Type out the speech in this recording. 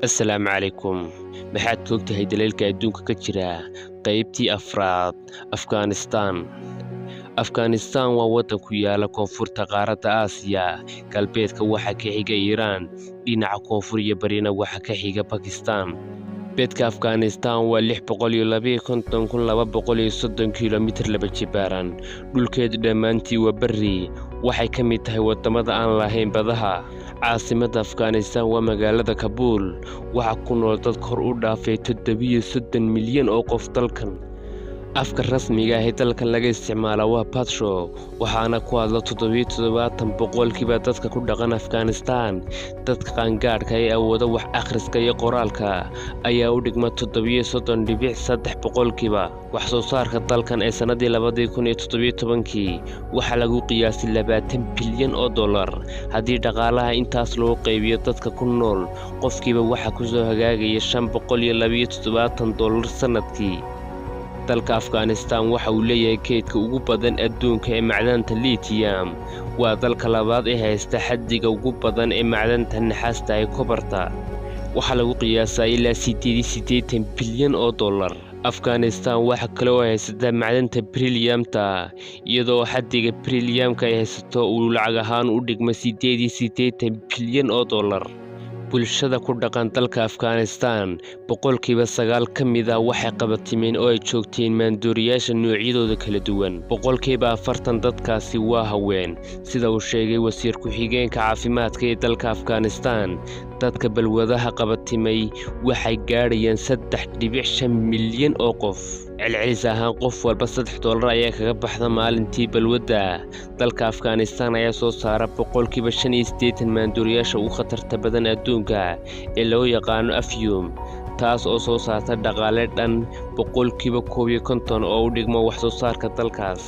السلام عليكم. maxaad ogtahay daliilka adduunka ka jira qaybtii afraad Afghanistan waa waddan ku yaala koonfurta qaaradda Aasiya galbeedka waxa ka xiga Iiraan dhinaca koonfur iyo barina waxa ka xiga Pakistan beedka Afghanistan waa 652,230 kiiloomitir laba jibaaran dhulkeedu dhammaantii waa bari waxay ka mid tahay wadamada aan lahayn badaha caasimadda Afghanistan waa magaalada Kabul waxa ku nool dad kor u dhaafay 37 milyan oo qof dalkan afka rasmiga ah ee dalkan laga isticmaalo waa Pashto waxaana ku hadla 77% dadka ku dhaqan Afghanistan dadka qaangaadhka ee awooda wax akhriska iyo qoraalka ayaa u dhigma 37.3% wax soo saarka dalkan ee sanadii 2017 waxa lagu qiyaasay $20 bilyan haddii dhaqaalaha intaas loo qaybiyo dadka ku nool qofkiiba waxa ku soo hagaagaya $572 sanadkii dalka Afghanistan waxa uu leeyahay keydka ugu badan adduunka ee macdanta lithium waa dalka labaad ee haysta xaddiga ugu badan ee macdanta naxaasta ee kobarta waxa lagu qiyaasay ilaa $80 bilyan Afghanistan waxa kale oo haysta macdanta beryllium-ta iyadoo xaddiga beryllium-ka ay haysato uu lacag ahaan u dhigma $80 bilyan bulshada ku dhaqan dalka Afghanistan 9% ka mid ah waxay qabatimeen oo ay joogteen maandooriyaasha noocyadooda kala duwan 40% dadkaasi waa haween sida uu sheegay wasiir ku-xigeenka caafimaadka ee dalka Afghanistan dadka balwadaha qabatimay waxay gaadhayaan 3.5 milyan oo qof celcelis ahaan qof walba $3 ayaa kaga baxda maalintii balwada dalka Afghanistan ayaa soo saara 85% maandooriyaasha ugu khatarta badan adduunka ee loo yaqaan afyum taas oo soo saarta dhaqaale dhan 51% oo u dhigma wax soo saarka dalkaas